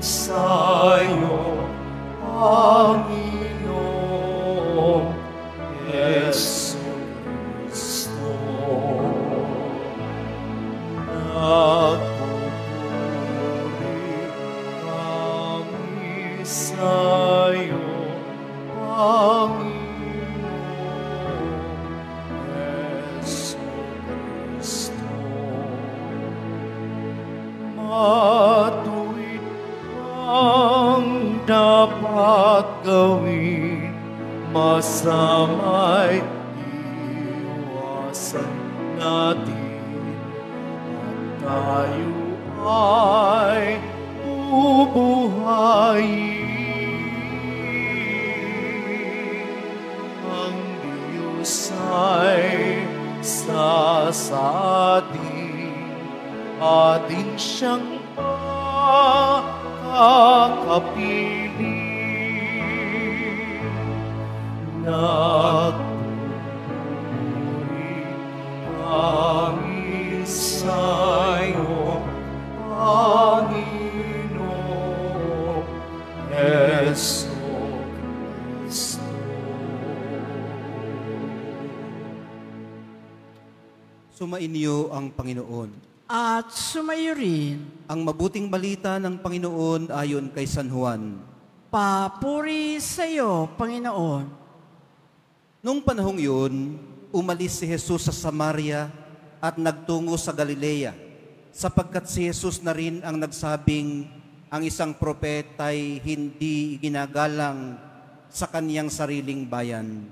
sa'yo, Panginoong Jesucristo. Nagpupuri kami sa'yo, Panginoong Jesucristo. Matuwid ang dapat gawin, masama'y iwasan natin, at tayo ay bubuhayin. Ang Diyos ay sasatin, atin siyang kakapiling. Nagpupuri kami sa'yo, Panginoong Jesucristo. Sumainyo ang Panginoon. At sumayo rin. Ang mabuting balita ng Panginoon ayon kay San Juan. Papuri sa iyo, Panginoon. Noong panahong yun, umalis si Jesus sa Samaria at nagtungo sa Galilea, sapagkat si Jesus na rin ang nagsabing ang isang propeta'y hindi ginagalang sa kaniyang sariling bayan.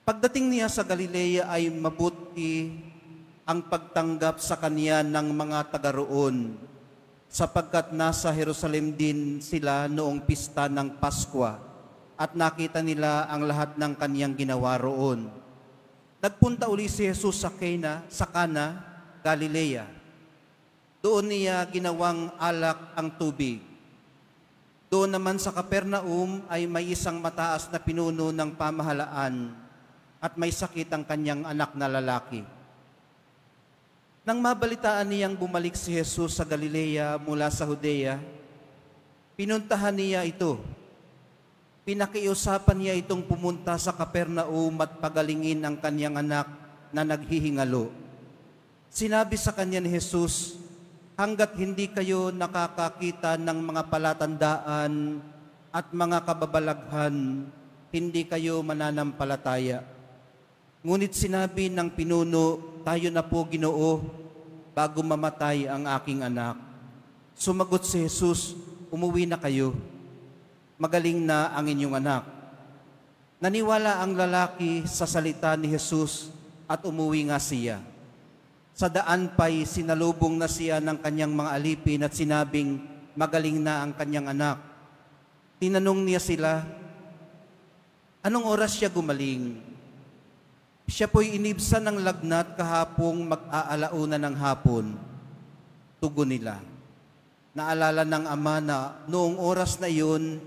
Pagdating niya sa Galilea ay mabuti ang pagtanggap sa kaniya ng mga taga roon, sapagkat nasa Jerusalem din sila noong pista ng Paskwa at nakita nila ang lahat ng kaniyang ginawa roon. Nagpunta uli si Jesus sa Cana, Galilea. Doon niya ginawang alak ang tubig. Doon naman sa Capernaum ay may isang mataas na pinuno ng pamahalaan at may sakit ang kanyang anak na lalaki. Nang mabalitaan niyang bumalik si Jesus sa Galilea mula sa Judea, pinuntahan niya ito. Pinakiusapan niya itong pumunta sa Capernaum at pagalingin ang kanyang anak na naghihingalo. Sinabi sa kanya ni Jesus, hanggat hindi kayo nakakakita ng mga palatandaan at mga kababalaghan, hindi kayo mananampalataya. Ngunit sinabi ng pinuno, tayo na po, Ginoo, bago mamatay ang aking anak. Sumagot si Jesus, umuwi na kayo. Magaling na ang inyong anak. Naniwala ang lalaki sa salita ni Jesus at umuwi nga siya. Sa daan pa'y sinalubong na siya ng kanyang mga alipin at sinabing, magaling na ang kanyang anak. Tinanong niya sila, anong oras siya gumaling? Siya po'y inibsan ng lagnat kahapong mag-aalauna ng hapon. Tugon nila. Naalala ng ama na noong oras na iyon,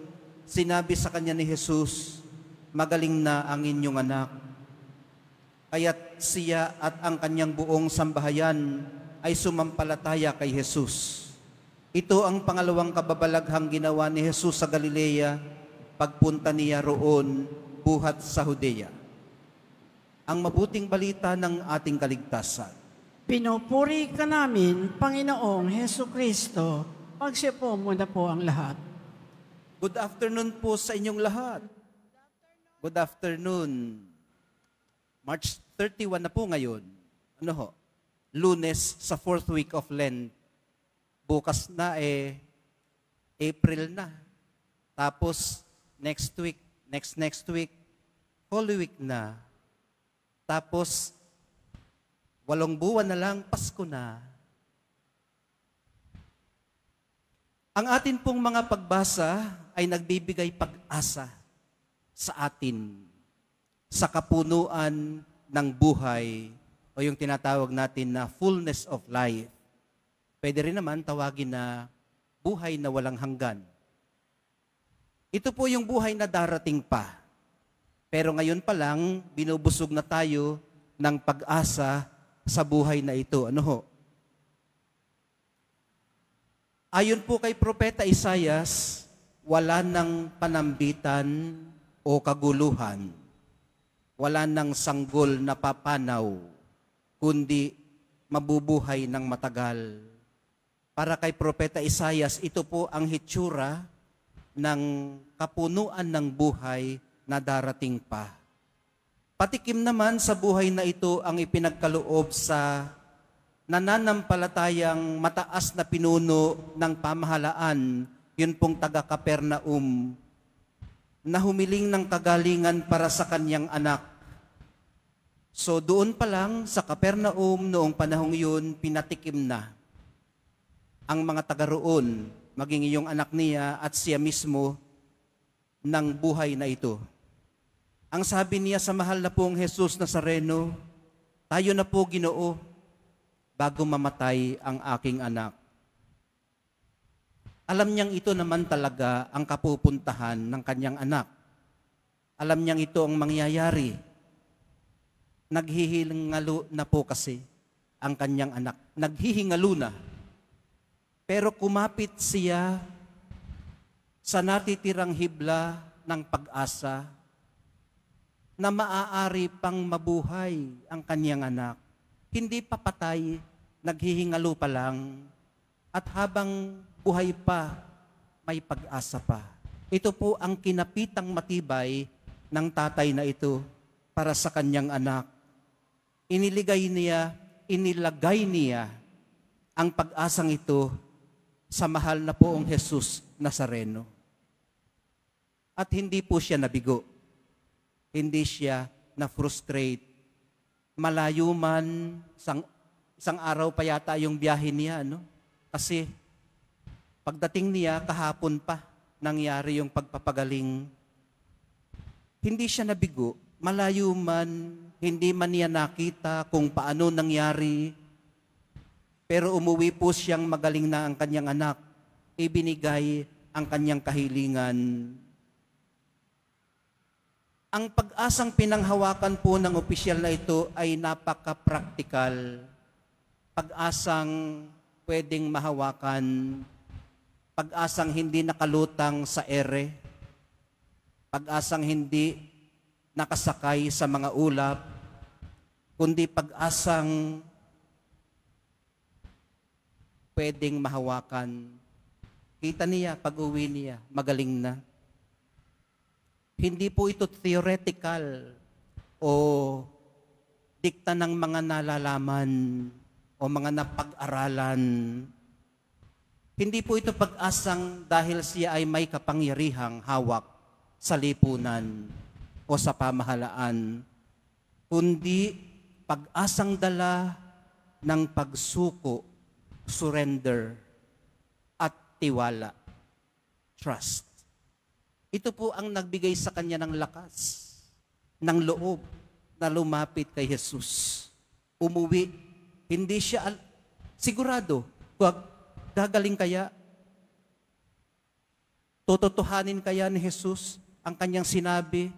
sinabi sa kanya ni Jesus, magaling na ang inyong anak. Kaya't siya at ang kanyang buong sambahayan ay sumampalataya kay Jesus. Ito ang pangalawang kababalaghang ginawa ni Jesus sa Galilea, pagpunta niya roon buhat sa Judea. Ang mabuting balita ng ating kaligtasan. Pinupuri ka namin, Panginoong Jesucristo. Pagsiya po muna po ang lahat. Good afternoon po sa inyong lahat. Good afternoon. March 31 na po ngayon. Ano ho? Lunes sa 4th week of Lent. Bukas na April na. Tapos next week, next week, Holy Week na. Tapos, 8 buwan na lang, Pasko na. Ang atin pong mga pagbasa ay nagbibigay pag-asa sa atin, sa kapunuan ng buhay, o yung tinatawag natin na fullness of life. Pwede rin naman tawagin na buhay na walang hanggan. Ito po yung buhay na darating pa. Pero ngayon pa lang, binubusog na tayo ng pag-asa sa buhay na ito. Ano ho? Ayon po kay Propeta Isaias, wala nang panambitan o kaguluhan, wala nang sanggol na papanaw, kundi mabubuhay ng matagal. Para kay Propeta Isaias, ito po ang hitsura ng kapunuan ng buhay na darating pa. Patikim naman sa buhay na ito ang ipinagkaloob sa nananampalatayang mataas na pinuno ng pamahalaan, yun pong taga Capernaum, na humiling ng kagalingan para sa kanyang anak. So doon pa lang sa Capernaum noong panahong yun, pinatikim na ang mga taga roon, maging iyong anak niya at siya mismo, ng buhay na ito. Ang sabi niya sa mahal na pong Jesus Nazareno, tayo na po, Ginoo, bago mamatay ang aking anak. Alam niyang ito naman talaga ang kapupuntahan ng kanyang anak. Alam niyang ito ang mangyayari. Naghihingalo na po kasi ang kanyang anak. Naghihingalo na. Pero kumapit siya sa natitirang hibla ng pag-asa na maaari pang mabuhay ang kanyang anak. Hindi pa patay, naghihingalo pa lang, at habang buhay pa, may pag-asa pa. Ito po ang kinapitang matibay ng tatay na ito para sa kanyang anak. Inilagay niya ang pag-asang ito sa mahal na poong Jesus Nazareno. At hindi po siya nabigo. Hindi siya na-frustrate. Malayo man, isang araw pa yata yung biyahe niya, no? Kasi pagdating niya, kahapon pa nangyari yung pagpapagaling. Hindi siya nabigo. Malayo man, hindi man niya nakita kung paano nangyari. Pero umuwi po siyang magaling na ang kanyang anak. Ibinigay ang kanyang kahilingan. Ang pag-asang pinanghawakan po ng opisyal na ito ay napaka-practical. Pag-asang pwedeng mahawakan. Pag-asang hindi nakalutang sa ere. Pag-asang hindi nakasakay sa mga ulap. Kundi pag-asang pwedeng mahawakan. Kita niya, pag-uwi niya, magaling na. Hindi po ito theoretical o dikta ng mga nalalaman o mga napag-aralan. Hindi po ito pag-asang dahil siya ay may kapangyarihang hawak sa lipunan o sa pamahalaan, kundi pag-asang dala ng pagsuko, surrender, at tiwala, trust. Ito po ang nagbigay sa kanya ng lakas, ng loob na lumapit kay Jesus. Umuwi, hindi siya sigurado, gagaling kaya, tututuhanin kaya ni Jesus ang kanyang sinabi,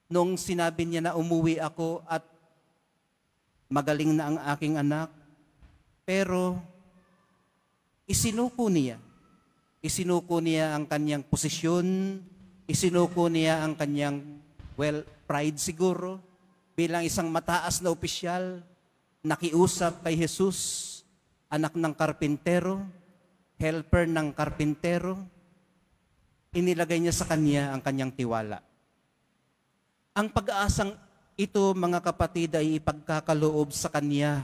nung sinabi niya na umuwi ako at magaling na ang aking anak. Pero isinuko niya. Isinuko niya ang kanyang posisyon, isinuko niya ang kanyang, pride siguro, bilang isang mataas na opisyal, nakiusap kay Jesus, anak ng karpintero, helper ng karpintero, inilagay niya sa kanya ang kanyang tiwala. Ang pag-aasang ito, mga kapatid, ay ipagkakaloob sa kanya.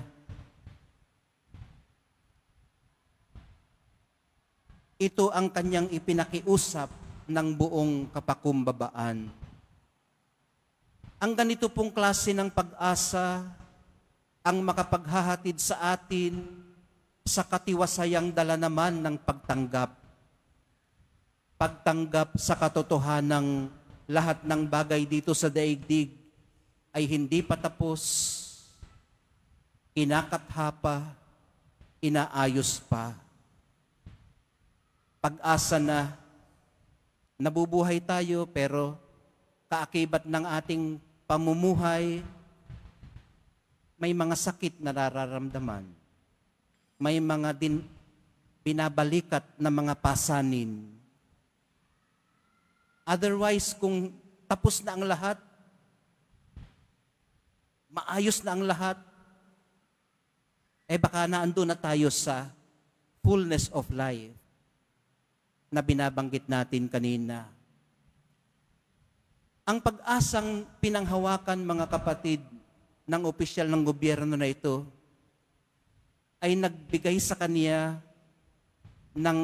Ito ang kanyang ipinakiusap ng buong kapakumbabaan. Ang ganito pong klase ng pag-asa ang makapaghahatid sa atin sa katiwasayang dala naman ng pagtanggap. Pagtanggap sa katotohanang lahat ng bagay dito sa daigdig ay hindi pa tapos, kinakatha pa, inaayos pa. Pag-asa na nabubuhay tayo pero kaakibat ng ating pamumuhay, may mga sakit na nararamdaman. May mga binabalikat ng mga pasanin. Otherwise, kung tapos na ang lahat, maayos na ang lahat, baka naandun na tayo sa fullness of life na binabanggit natin kanina. Ang pag-asang pinanghawakan, mga kapatid, ng opisyal ng gobyerno na ito ay nagbigay sa kanya ng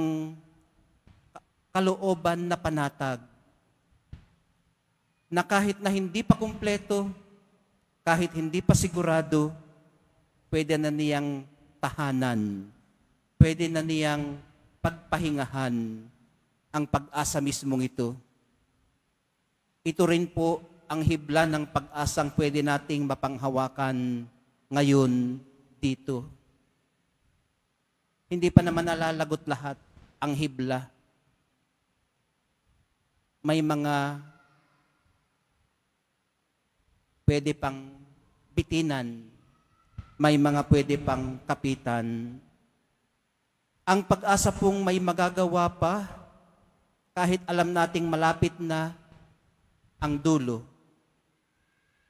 kalooban na panatag na kahit na hindi pa kumpleto, kahit hindi pa sigurado, pwede na niyang tahanan, pwede na niyang pagpahingahan ang pag-asa mismong ito. Ito rin po ang hibla ng pag-asang pwede nating mapanghawakan ngayon dito. Hindi pa naman nalalagot lahat ang hibla. May mga pwede pang bitinan, may mga pwede pang kapitan. Ang pag-asa pong may magagawa pa, kahit alam nating malapit na ang dulo,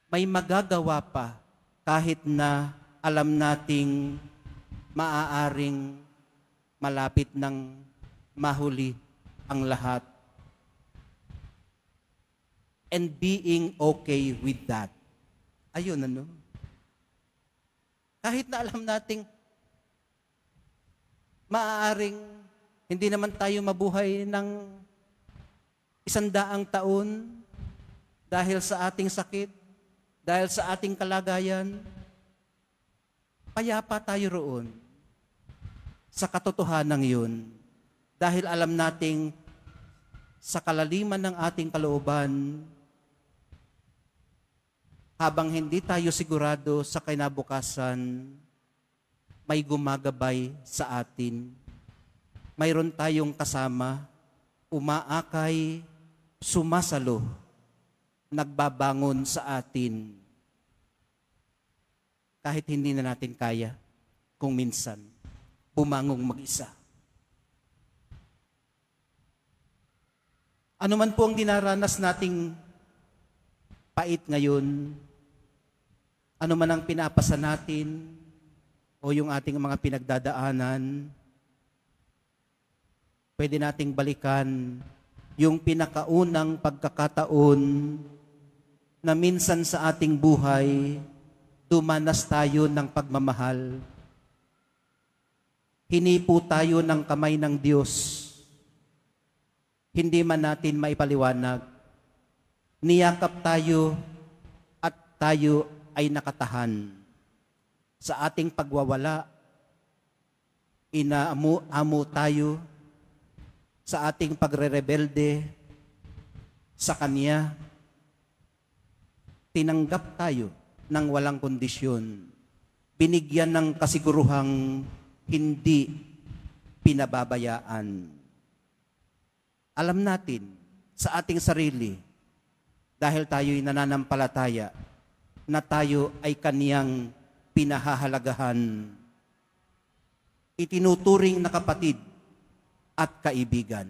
may magagawa pa kahit na alam nating maaaring malapit ng mahuli ang lahat. And being okay with that. Ayun, ano? Kahit na alam nating maaaring hindi naman tayo mabuhay ng 100 taon dahil sa ating sakit, dahil sa ating kalagayan, payapa tayo roon sa katotohanan yun. Dahil alam nating sa kalaliman ng ating kalooban, habang hindi tayo sigurado sa kinabukasan, may gumagabay sa atin. Mayroon tayong kasama, umaakay, sumasalo, nagbabangon sa atin. Kahit hindi na natin kaya, kung minsan, bumangong mag-isa. Ano man po ang dinaranas nating pait ngayon, ano man ang pinapasa natin, o yung ating mga pinagdadaanan, pwede nating balikan yung pinakaunang pagkakataon na minsan sa ating buhay, dumanas tayo ng pagmamahal. Hinipo tayo ng kamay ng Diyos. Hindi man natin maipaliwanag. Niyakap tayo at tayo ay nakatahan. Sa ating pagwawala, inaamo tayo. Sa ating pagre-rebelde sa Kanya, tinanggap tayo ng walang kondisyon. Binigyan ng kasiguruhang hindi pinababayaan. Alam natin sa ating sarili, dahil tayo'y nananampalataya, na tayo ay Kaniyang pinahahalagahan, itinuturing na kapatid at kaibigan.